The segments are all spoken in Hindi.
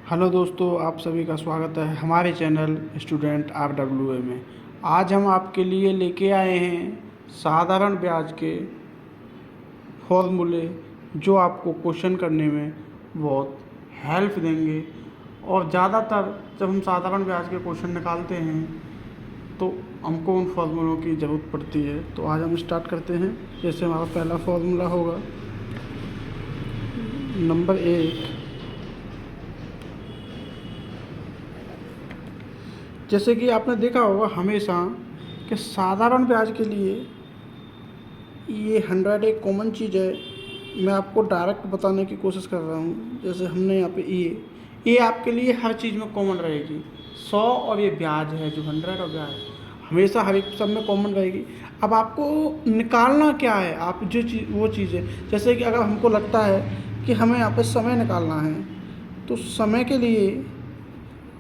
हेलो दोस्तों, आप सभी का स्वागत है हमारे चैनल स्टूडेंट RWA में। आज हम आपके लिए लेके आए हैं साधारण ब्याज के फॉर्मूले जो आपको क्वेश्चन करने में बहुत हेल्प देंगे। और ज़्यादातर जब हम साधारण ब्याज के क्वेश्चन निकालते हैं तो हमको उन फॉर्मूलों की ज़रूरत पड़ती है। तो आज हम स्टार्ट करते हैं। जैसे हमारा पहला फॉर्मूला होगा नंबर 1। जैसे कि आपने देखा होगा हमेशा कि साधारण ब्याज के लिए ये 100 एक कॉमन चीज़ है। मैं आपको डायरेक्ट बताने की कोशिश कर रहा हूँ। जैसे हमने यहाँ पे ये आपके लिए हर चीज़ में कॉमन रहेगी 100, और ये ब्याज है जो 100 और ब्याज हमेशा हर एक सब में कॉमन रहेगी। अब आपको निकालना क्या है, आप जो चीज़ वो चीज़ है। जैसे कि अगर हमको लगता है कि हमें यहाँ पे समय निकालना है तो समय के लिए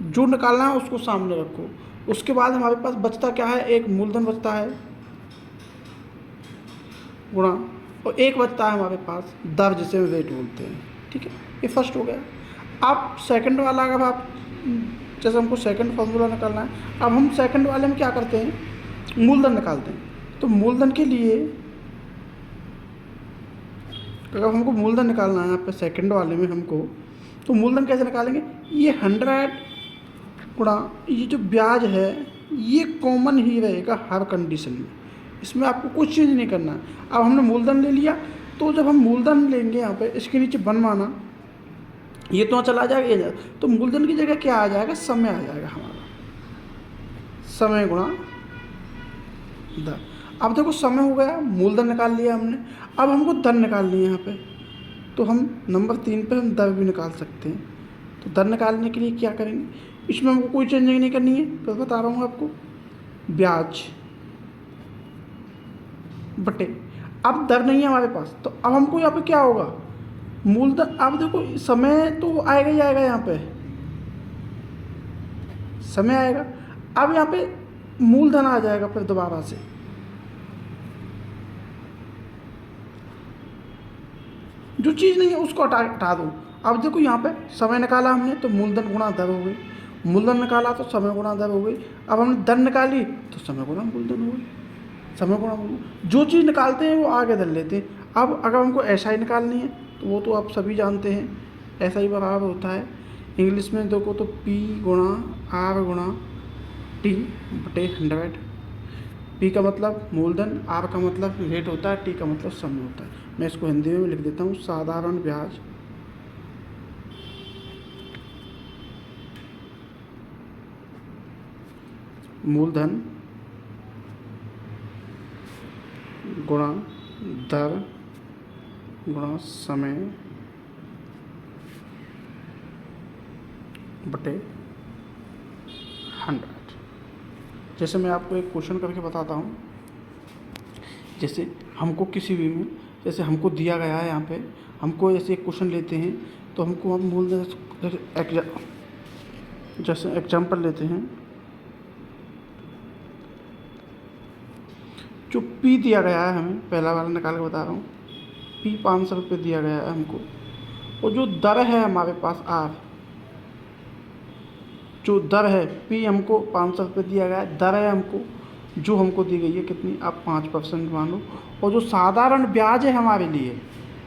जो निकालना है उसको सामने रखो। उसके बाद हमारे पास बचता क्या है, एक मूलधन बचता है गुणा, और एक बचता है हमारे पास दर जिसे रेट बोलते हैं। ठीक है, ये फर्स्ट हो गया। अब सेकंड वाला, अगर आप जैसे हमको सेकंड फॉर्मूला निकालना है, अब हम सेकंड वाले में क्या करते हैं, मूलधन निकालते हैं। तो मूलधन के लिए अगर हमको मूलधन निकालना है यहाँ पे सेकंड वाले में हमको, तो मूलधन कैसे निकालेंगे, ये 100 गुणा ये जो ब्याज है ये कॉमन ही रहेगा हर कंडीशन में। इसमें आपको कुछ चीज़ नहीं करना है। अब हमने मूलधन ले लिया, तो जब हम मूलधन लेंगे यहाँ पे इसके नीचे बनवाना, ये तो चला जाएगा ये तो मूलधन की जगह क्या आ जाएगा, समय आ जाएगा हमारा, समय गुणा दर। अब देखो समय हो गया, मूलधन निकाल लिया हमने। अब हमको दर निकालनी है यहाँ पे, तो हम नंबर 3 पे हम दर भी निकाल सकते हैं। तो दर निकालने के लिए क्या करेंगे, इसमें हमको कोई चेंजिंग नहीं करनी है, तो बता रहा हूँ आपको, ब्याज बटे, अब दर नहीं है हमारे पास, तो अब हमको यहाँ पे क्या होगा, मूलधन। अब देखो समय तो आएगा ही आएगा, यहाँ पे समय आएगा। अब यहाँ पे मूलधन आ जाएगा फिर दोबारा से, जो चीज़ नहीं है उसको हटा दो। अब देखो यहाँ पे समय निकाला हमने तो मूलधन गुणा दर हो गई, मूलधन निकाला तो समय गुणा दर हो गई। अब हमने दर निकाली तो समय गुणा मूलधन हो गई, समय गुणा मूलधन। जो चीज़ निकालते हैं वो आगे धर लेते हैं। अब अगर हमको ऐसा ही निकालनी है तो वो तो आप सभी जानते हैं, ऐसा ही बराबर होता है इंग्लिश में देखो तो P गुणा R गुणा T बटे 100। P का मतलब मूलधन, R का मतलब रेट होता है, T का मतलब समय होता है। मैं इसको हिंदी में लिख देता हूँ, साधारण ब्याज मूलधन गुणा दर गुणा समय बटे 100। जैसे मैं आपको एक क्वेश्चन करके बताता हूँ। जैसे हमको किसी भी में, जैसे हमको दिया गया है यहाँ पे, हमको ऐसे एक क्वेश्चन लेते हैं तो हमको हम मूलधन, जैसे एग्जाम्पल लेते हैं, जो P दिया गया है हमें, पहला वाला निकाल के बता रहा हूँ, P 500 रुपये दिया गया है हमको, और जो दर है हमारे पास R, जो दर है P हमको 500 रुपये दिया गया है, दर है हमको जो हमको दी गई है कितनी, आप 5% मान लो। और जो साधारण ब्याज है हमारे लिए,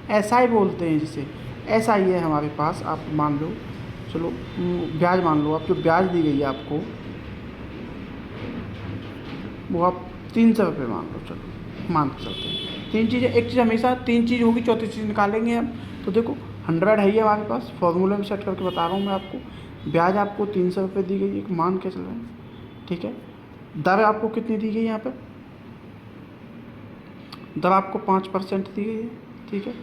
ऐसा ही बोलते हैं जिसे, ऐसा ही है हमारे पास, आप मान लो, चलो ब्याज मान लो, आप जो ब्याज दी गई है आपको वो आप 300 रुपये मान लो, चलो मान सकते हैं। 3 चीज़ें, एक चीज़ हमेशा 3 चीज़ होगी, चौथी चीज़ निकालेंगे हम। तो देखो 100 है ही हमारे पास, फॉर्मूले में सेट करके बता रहा हूँ मैं आपको। ब्याज आपको 300 रुपये दी गई, एक मान के चल रहे हैं, ठीक है। दर आपको कितनी दी गई यहाँ पे, दर आपको 5% दी गई है, ठीक है।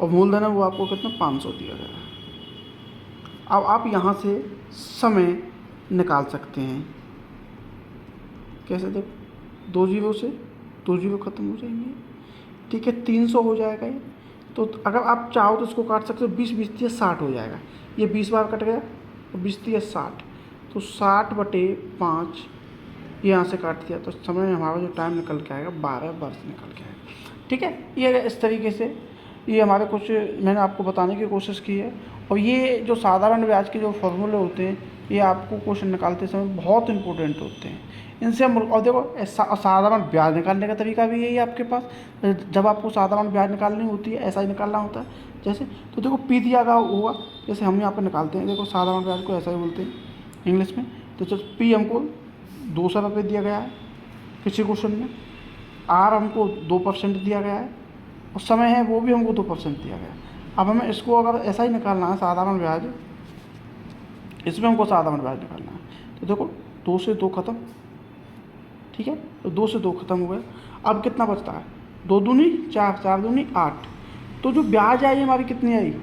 और मूलधन है वो आपको कितना 500 दिया गया है। अब आप यहाँ से समय निकाल सकते हैं, कैसे, देखो 2 जीरो से 2 जीरो ख़त्म हो जाएंगे, ठीक है, 300 हो जाएगा ये। तो अगर आप चाहो तो इसको काट सकते हो, 20 20 दिया 60 हो जाएगा, ये 20 बार कट गया और 20 दिया 60, तो 60 बटे 5 यहाँ से काट दिया, तो समय हमारा जो टाइम निकल के आएगा 12 वर्ष निकल के आएगा, ठीक है। ये इस तरीके से ये हमारे कुछ मैंने आपको बताने की कोशिश की है। और ये जो साधारण ब्याज के जो फॉर्मूले होते हैं ये आपको क्वेश्चन निकालते समय बहुत इंपॉर्टेंट होते हैं। इनसे हम और देखो साधारण ब्याज निकालने का तरीका भी यही है आपके पास। जब आपको साधारण ब्याज निकालनी होती है ऐसा ही निकालना होता है। जैसे तो देखो पी दिया गया होगा, जैसे हम यहाँ पर निकालते हैं, देखो साधारण ब्याज को ऐसा ही बोलते हैं इंग्लिश में। तो चलो पी हमको 200 रुपये दिया गया है किसी क्वेश्चन में, आर हमको 2% दिया गया है और समय है वो भी हमको 2% दिया गया है। अब हमें इसको अगर ऐसा ही निकालना है साधारण ब्याज, इसमें हमको साधारण ब्याज निकालना है। तो देखो 2 से 2 खत्म, ठीक है, तो 2 से 2 खत्म हो गया। अब कितना बचता है, 2 दूनी 4, 4 दूनी 8। तो जो ब्याज आई हमारी कितनी आई,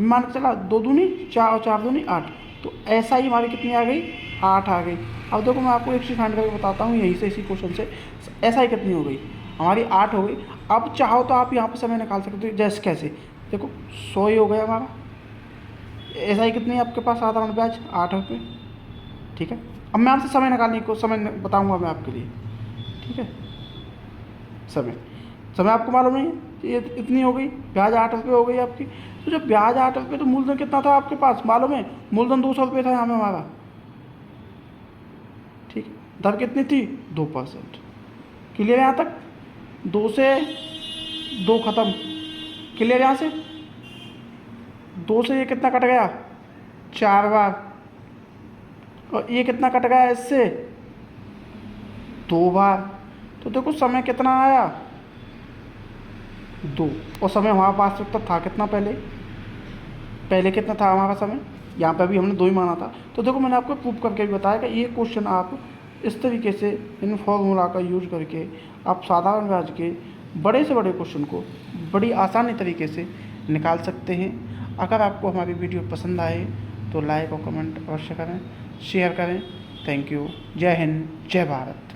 मान के चला 2 दूनी 4 और 4 दूनी 8, तो ऐसा ही हमारी कितनी आ गई, 8 आ गई। अब देखो मैं आपको एक चीज़ फाइंड करके बताता हूँ यहीं से, इसी क्वेश्चन से। ऐसा ही कितनी हो गई हमारी, 8 हो गई। अब चाहो तो आप यहाँ पर समय निकाल सकते हो, जैसे कैसे, देखो 100 ही हो गया हमारा। ऐसा ही कितनी है आपके पास साधारण ब्याज, 8 रुपये, ठीक है। अब मैं आपसे समय निकालने को समय बताऊंगा मैं आपके लिए, ठीक है। समय समय आपको मालूम नहीं है, ये इतनी हो गई, ब्याज 8 रुपये हो गई आपकी। तो जब ब्याज 8 रुपये, तो मूलधन कितना था आपके पास मालूम है, मूलधन 200 रुपये था यहाँ में हमारा, ठीक है। दर कितनी थी, 2%। क्लियर यहाँ तक, 2 से 2 खत्म, क्लियर यहाँ से। 2 से ये कितना कट गया, 4 बार, और ये कितना कट गया इससे, 2 बार। तो देखो समय कितना आया, 2। और समय हमारे पास था कितना, पहले कितना था हमारा समय, यहाँ पे भी हमने 2 ही माना था। तो देखो मैंने आपको प्रूफ करके भी बताया कि ये क्वेश्चन आप इस तरीके से इन फॉर्मूला का यूज करके आप साधारण ब्याज के बड़े से बड़े क्वेश्चन को बड़ी आसानी तरीके से निकाल सकते हैं। अगर आपको हमारी वीडियो पसंद आए तो लाइक और कमेंट अवश्य करें, शेयर करें। Thank you. जय हिंद, जय भारत।